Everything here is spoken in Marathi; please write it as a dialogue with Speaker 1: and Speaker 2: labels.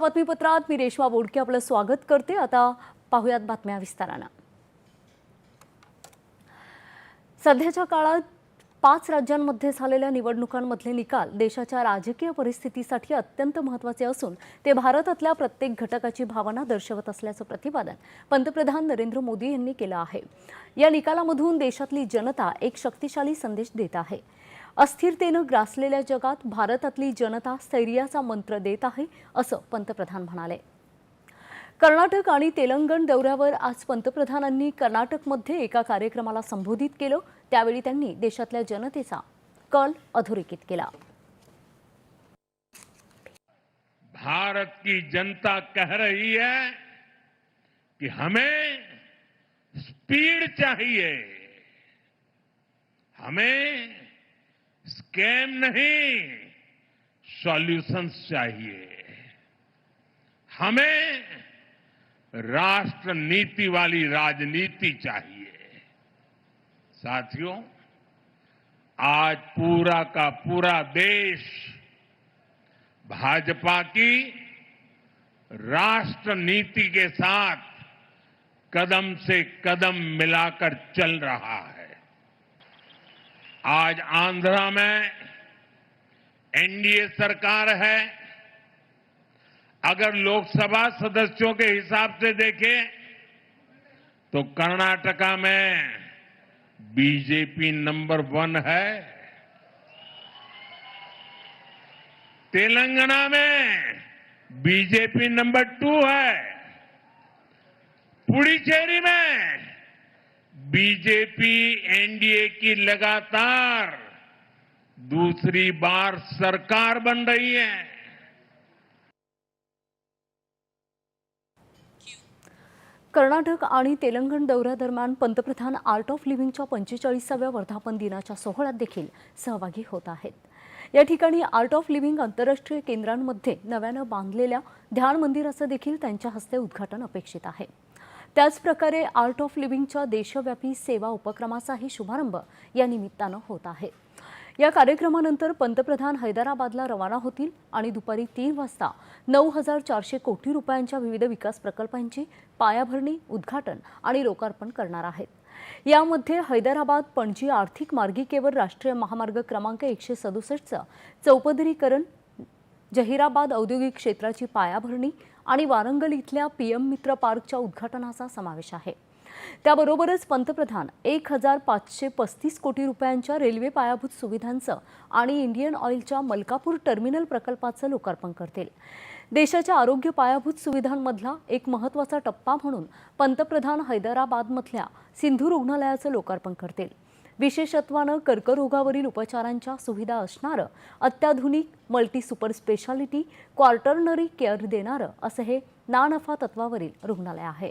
Speaker 1: बातमीपत्रात मी रेश्मा बोडके आपलं स्वागत करते। आता पाहुयात बातम्या विस्ताराने। सध्याच्या काळात 5 राज्यांमध्ये झालेल्या निवडणुकांमधले निकाल देशाच्या राजकीय परिस्थितीसाठी अत्यंत महत्त्वाचे असून ते भारतातल्या प्रत्येक घटकाची भावना दर्शवत असल्याचं प्रतिपादन पंतप्रधान नरेंद्र मोदी यांनी केलं आहे। या निकालामधून देशातली जनता एक शक्तिशाली संदेश देत आहे। अस्थिरतेने ग्रासलेल्या जगात भारतातली जनता स्थैर्याचा मंत्र देत आहे असं पंतप्रधान म्हणाले। कर्नाटक आणि तेलंगण दौऱ्यावर आज पंतप्रधानांनी कर्नाटकमध्ये एका कार्यक्रमाला संबोधित केलं। त्यावेळी त्यांनी देशातल्या जनतेचा कल अधोरेखित केला।
Speaker 2: भारत की जनता कह रही है कि हमें स्पीड चाहिए, हमें स्कैम नहीं सॉल्यूशंस चाहिए, हमें राष्ट्र नीति वाली राजनीति चाहिए। साथियों, आज पूरा का पूरा देश भाजपा की राष्ट्र नीति के साथ कदम से कदम मिलाकर चल रहा है। आज आंध्रा में एनडीए सरकार है। अगर लोकसभा सदस्यों के हिसाब से देखें तो कर्नाटका में बीजेपी नंबर 1 है, तेलंगाना में बीजेपी नंबर 2 है, पुडुचेरी में बीजेपी एनडीए की लगातार दूसरी बार सरकार बन रही है।
Speaker 1: कर्नाटक आणि तेलंगण दौऱ्यादरम्यान पंतप्रधान आर्ट ऑफ लिव्हिंगच्या 45व्या वर्धापन दिनाच्या सोहळ्यात देखील सहभागी होत आहेत। या ठिकाणी आर्ट ऑफ लिव्हिंग आंतरराष्ट्रीय केंद्रांमध्ये नव्याने बांधलेल्या ध्यान मंदिराचे देखील त्यांच्या हस्ते उद्घाटन अपेक्षित आहे। त्याच प्रकारे आर्ट ऑफ लिव्हिंगच्या देशव्यापी सेवा उपक्रमाचाही शुभारंभ या निमित्ताने होत आहे। या कार्यक्रमानंतर पंतप्रधान हैदराबादला रवाना होतील आणि दुपारी 3 वाजता 9400 कोटी रुपयांच्या विविध विकास प्रकल्पांची पायाभरणी, उद्घाटन आणि लोकार्पण करणार आहेत। यामध्ये हैदराबाद पणजी आर्थिक मार्गिकेवर राष्ट्रीय महामार्ग क्रमांक 167चं चौपदरीकरण, जहिराबाद औद्योगिक क्षेत्राची पायाभरणी आणि वारंगल इथल्या पीएम मित्र पार्कच्या उद्घाटनाचा समावेश आहे। त्याबरोबरच पंतप्रधान 1535 कोटी रुपयांच्या रेल्वे पायाभूत सुविधांचं आणि इंडियन ऑइलच्या मलकापूर टर्मिनल प्रकल्पाचं लोकार्पण करतील। देशाच्या आरोग्य पायाभूत सुविधांमधला एक महत्त्वाचा टप्पा म्हणून पंतप्रधान हैदराबादमधल्या सिंधू रुग्णालयाचं लोकार्पण करतील। विशेषत्वानं कर्करोगावरील उपचारांच्या सुविधा असणारं अत्याधुनिक multi super speciality quaternary care देणारं असं हे ना नफा तत्वावरील रुग्णालय आहे।